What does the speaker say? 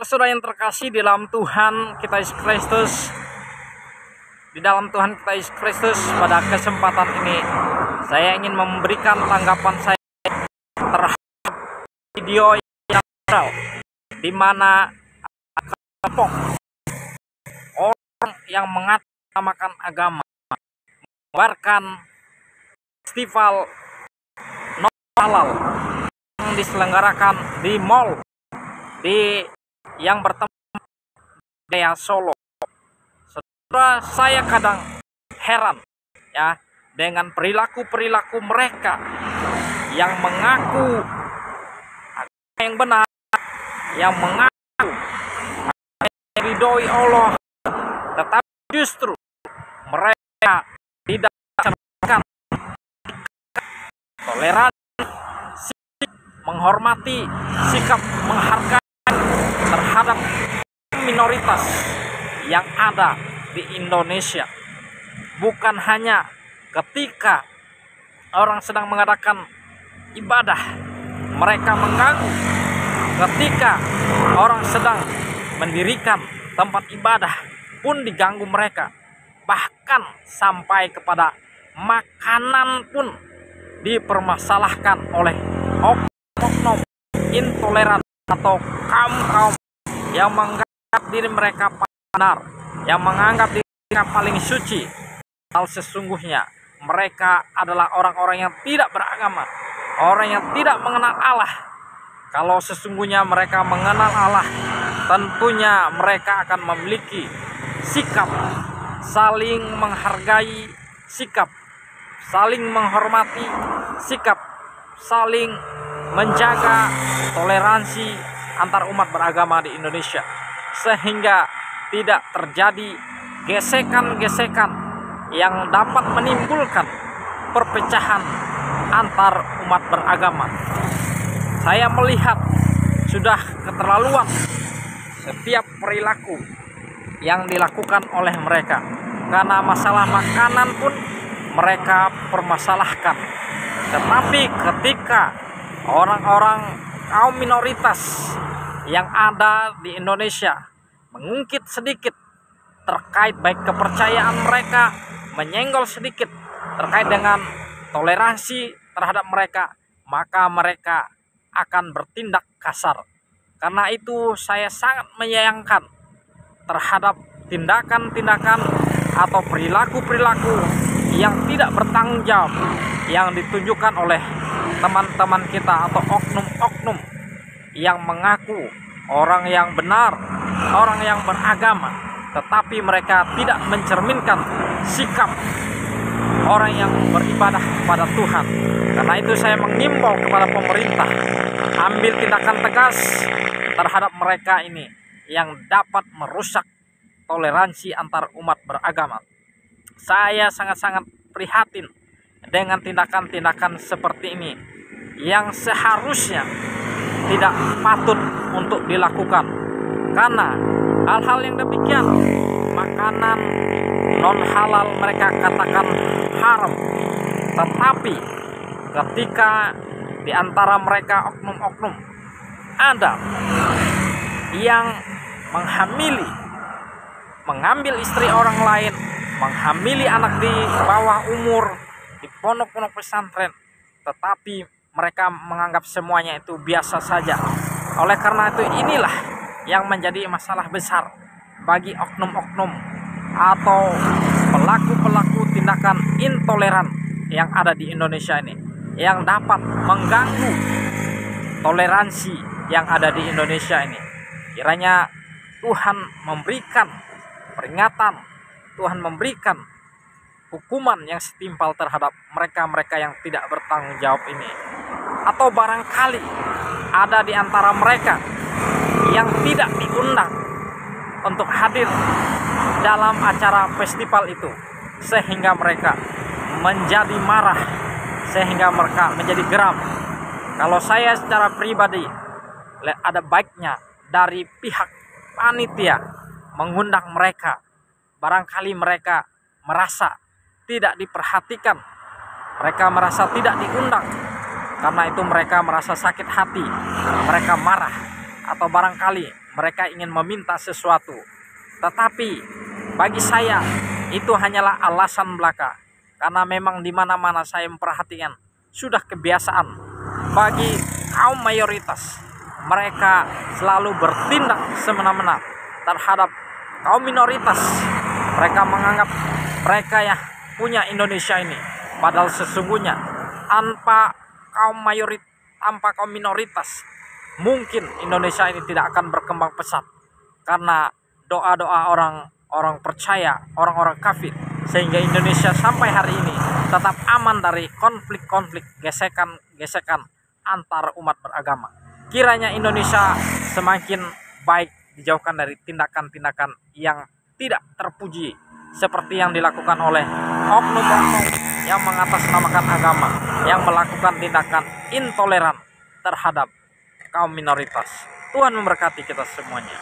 Saudara yang terkasih di dalam Tuhan kita Yesus Kristus, pada kesempatan ini saya ingin memberikan tanggapan saya terhadap video yang viral, di mana kelompok orang yang mengatasnamakan agama menyebarkan festival non halal yang diselenggarakan di mall yang bertempat di Solo. Saudara, saya kadang heran ya dengan perilaku mereka yang mengaku yang benar, yang mengaku diridhoi Allah, tetapi justru mereka tidak mencerminkan toleransi, menghormati, sikap menghargai terhadap minoritas yang ada di Indonesia. Bukan hanya ketika orang sedang mengadakan ibadah mereka mengganggu, ketika orang sedang mendirikan tempat ibadah pun diganggu mereka, bahkan sampai kepada makanan pun dipermasalahkan oleh oknum intoleran atau kaum yang menganggap diri mereka benar, yang menganggap diri mereka paling suci. Hal sesungguhnya mereka adalah orang-orang yang tidak beragama, orang yang tidak mengenal Allah. Kalau sesungguhnya mereka mengenal Allah, tentunya mereka akan memiliki sikap saling menghargai, sikap saling menghormati, sikap saling menjaga toleransi antar umat beragama di Indonesia, sehingga tidak terjadi gesekan-gesekan yang dapat menimbulkan perpecahan antar umat beragama. Saya melihat sudah keterlaluan setiap perilaku yang dilakukan oleh mereka, karena masalah makanan pun mereka permasalahkan. Tetapi ketika orang-orang kaum minoritas yang ada di Indonesia mengungkit sedikit terkait baik kepercayaan mereka, menyenggol sedikit terkait dengan toleransi terhadap mereka, maka mereka akan bertindak kasar. Karena itu saya sangat menyayangkan terhadap tindakan-tindakan atau perilaku-perilaku yang tidak bertanggung jawab yang ditunjukkan oleh teman-teman kita atau oknum-oknum yang mengaku orang yang benar, orang yang beragama, tetapi mereka tidak mencerminkan sikap orang yang beribadah kepada Tuhan. Karena itu saya mengimbau kepada pemerintah, ambil tindakan tegas terhadap mereka ini yang dapat merusak toleransi antar umat beragama. Saya sangat-sangat prihatin dengan tindakan-tindakan seperti ini yang seharusnya tidak patut untuk dilakukan. Karena hal-hal yang demikian, makanan non halal mereka katakan haram, tetapi ketika di antara mereka oknum-oknum ada yang mengambil istri orang lain, menghamili anak di bawah umur di pondok-pondok pesantren, tetapi mereka menganggap semuanya itu biasa saja. Oleh karena itu inilah yang menjadi masalah besar bagi oknum-oknum atau pelaku-pelaku tindakan intoleran yang ada di Indonesia ini, yang dapat mengganggu toleransi yang ada di Indonesia ini. Kiranya Tuhan memberikan peringatan, Tuhan memberikan hukuman yang setimpal terhadap mereka-mereka yang tidak bertanggung jawab ini. Atau barangkali ada di antara mereka yang tidak diundang untuk hadir dalam acara festival itu, sehingga mereka menjadi marah, sehingga mereka menjadi geram. Kalau saya secara pribadi, ada baiknya dari pihak panitia mengundang mereka. Barangkali mereka merasa tidak diperhatikan, mereka merasa tidak diundang, karena itu mereka merasa sakit hati, mereka marah, atau barangkali mereka ingin meminta sesuatu. Tetapi bagi saya itu hanyalah alasan belaka, karena memang di mana-mana saya memperhatikan sudah kebiasaan bagi kaum mayoritas, mereka selalu bertindak semena-mena terhadap kaum minoritas. Mereka menganggap mereka yang punya Indonesia ini, padahal sesungguhnya tanpa kaum minoritas mungkin Indonesia ini tidak akan berkembang pesat, karena doa-doa orang percaya, orang-orang kafir, sehingga Indonesia sampai hari ini tetap aman dari konflik-konflik, gesekan antar umat beragama. Kiranya Indonesia semakin baik, dijauhkan dari tindakan-tindakan yang tidak terpuji seperti yang dilakukan oleh oknum-oknum yang mengatasnamakan agama, yang melakukan tindakan intoleran terhadap kaum minoritas. Tuhan memberkati kita semuanya.